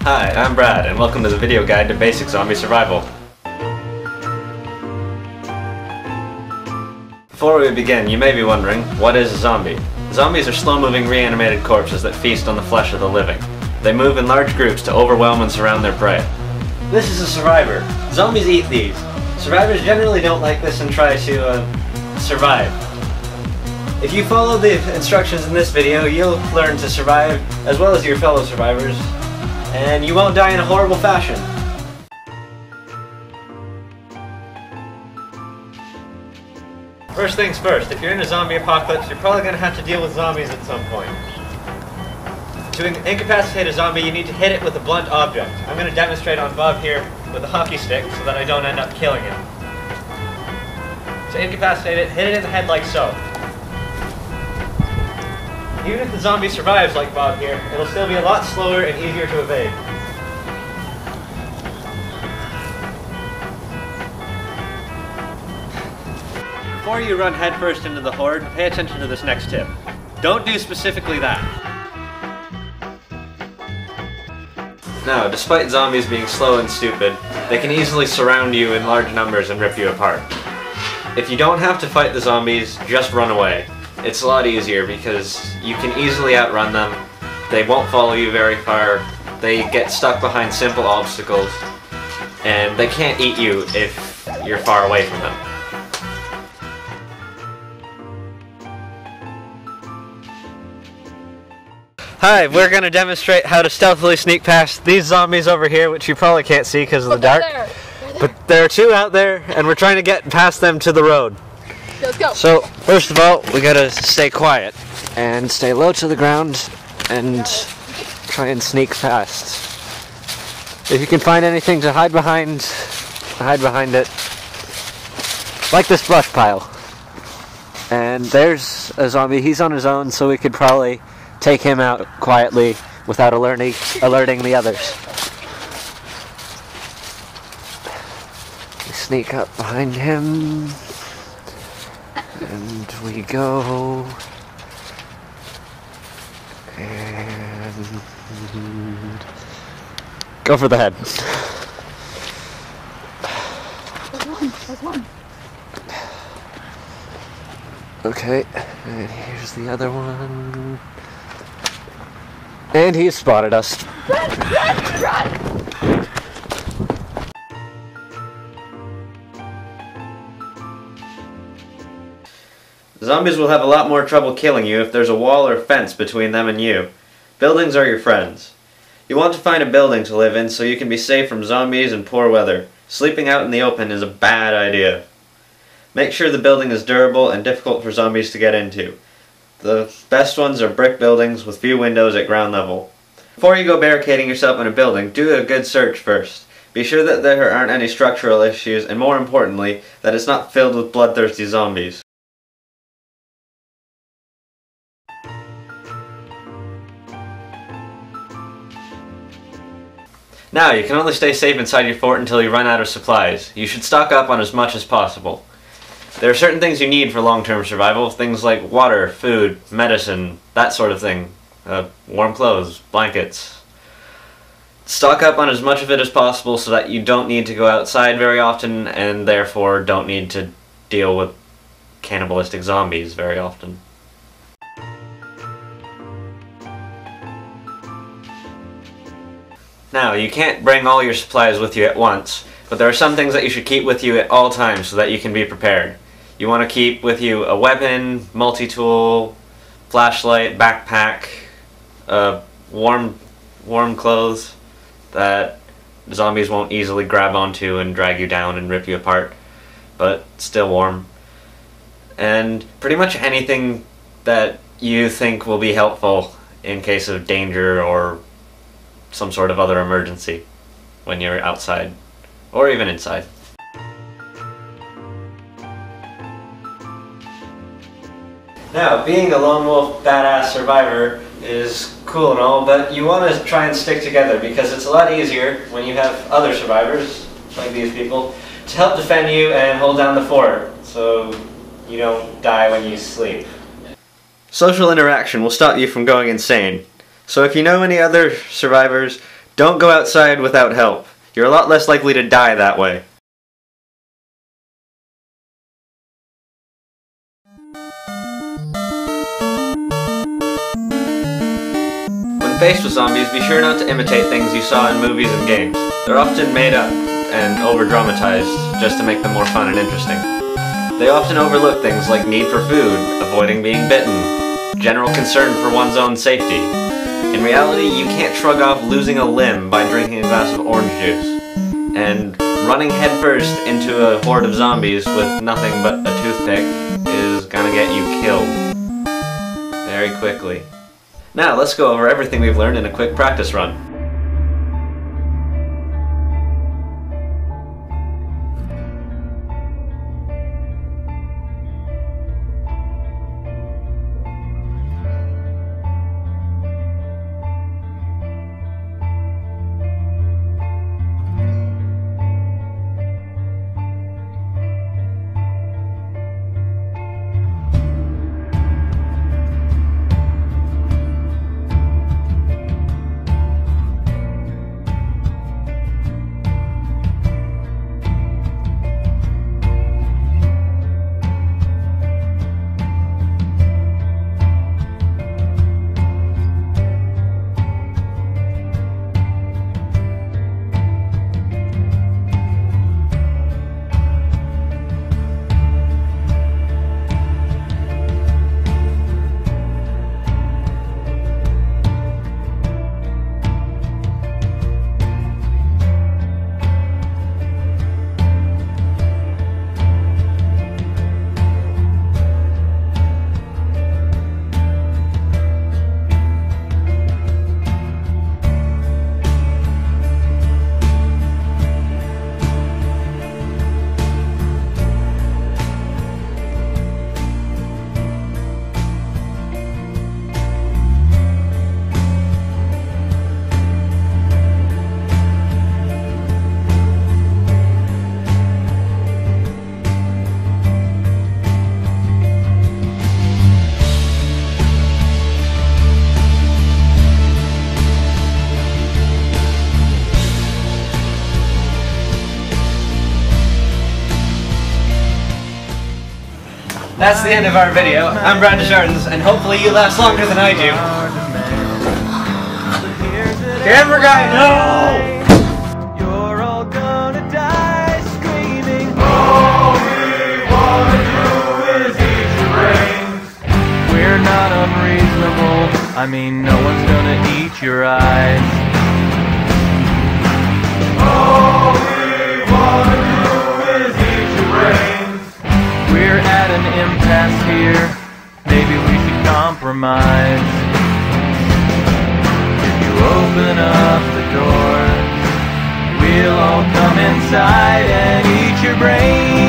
Hi, I'm Brad, and welcome to the video guide to basic zombie survival. Before we begin, you may be wondering, what is a zombie? Zombies are slow-moving reanimated corpses that feast on the flesh of the living. They move in large groups to overwhelm and surround their prey. This is a survivor. Zombies eat these. Survivors generally don't like this and try to survive. If you follow the instructions in this video, you'll learn to survive as well as your fellow survivors, and you won't die in a horrible fashion. First things first, if you're in a zombie apocalypse, you're probably going to have to deal with zombies at some point. To incapacitate a zombie, you need to hit it with a blunt object. I'm going to demonstrate on Bob here with a hockey stick so that I don't end up killing him. To incapacitate it, hit it in the head like so. Even if the zombie survives like Bob here, it'll still be a lot slower and easier to evade. Before you run headfirst into the horde, pay attention to this next tip. Don't do specifically that. Now, despite zombies being slow and stupid, they can easily surround you in large numbers and rip you apart. If you don't have to fight the zombies, just run away. It's a lot easier because you can easily outrun them, they won't follow you very far, they get stuck behind simple obstacles, and they can't eat you if you're far away from them. Hi, we're going to demonstrate how to stealthily sneak past these zombies over here, which you probably can't see because of the dark. But there are two out there, and we're trying to get past them to the road. Let's go. So, first of all, we gotta stay quiet and stay low to the ground and try and sneak past. If you can find anything to hide behind it. Like this brush pile. And there's a zombie. He's on his own, so we could probably take him out quietly without alerting the others. We sneak up behind him. And we go, and go for the head. There's one. Okay, and here's the other one. And he spotted us. Run! Zombies will have a lot more trouble killing you if there's a wall or fence between them and you. Buildings are your friends. You want to find a building to live in so you can be safe from zombies and poor weather. Sleeping out in the open is a bad idea. Make sure the building is durable and difficult for zombies to get into. The best ones are brick buildings with few windows at ground level. Before you go barricading yourself in a building, do a good search first. Be sure that there aren't any structural issues, and more importantly, that it's not filled with bloodthirsty zombies. Now, you can only stay safe inside your fort until you run out of supplies. You should stock up on as much as possible. There are certain things you need for long-term survival, things like water, food, medicine, that sort of thing. Warm clothes, blankets. Stock up on as much of it as possible so that you don't need to go outside very often and therefore don't need to deal with cannibalistic zombies very often. Now, you can't bring all your supplies with you at once, but there are some things that you should keep with you at all times so that you can be prepared. You want to keep with you a weapon, multi-tool, flashlight, backpack, warm clothes that zombies won't easily grab onto and drag you down and rip you apart, but still warm. And pretty much anything that you think will be helpful in case of danger or some sort of other emergency when you're outside or even inside. Now, being a lone wolf badass survivor is cool and all, but you want to try and stick together because it's a lot easier when you have other survivors, like these people, to help defend you and hold down the fort so you don't die when you sleep. Social interaction will stop you from going insane. So if you know any other survivors, Don't go outside without help. You're a lot less likely to die that way. When faced with zombies, be sure not to imitate things you saw in movies and games. They're often made up and over-dramatized just to make them more fun and interesting. They often overlook things like need for food, avoiding being bitten, general concern for one's own safety. In reality, you can't shrug off losing a limb by drinking a glass of orange juice. And running headfirst into a horde of zombies with nothing but a toothpick is gonna get you killed very quickly. Now, let's go over everything we've learned in a quick practice run. That's the end of our video. I'm Brandon Jardins, and hopefully you last longer than I do. Camera guy, no! You're all gonna die screaming. All we wanna do is eat your brains. We're not unreasonable. I mean, no one's gonna eat your eyes. All we wanna do is eat your brains. We're at an impasse here. Maybe we should compromise. If you open up the doors, we'll all come inside and eat your brains.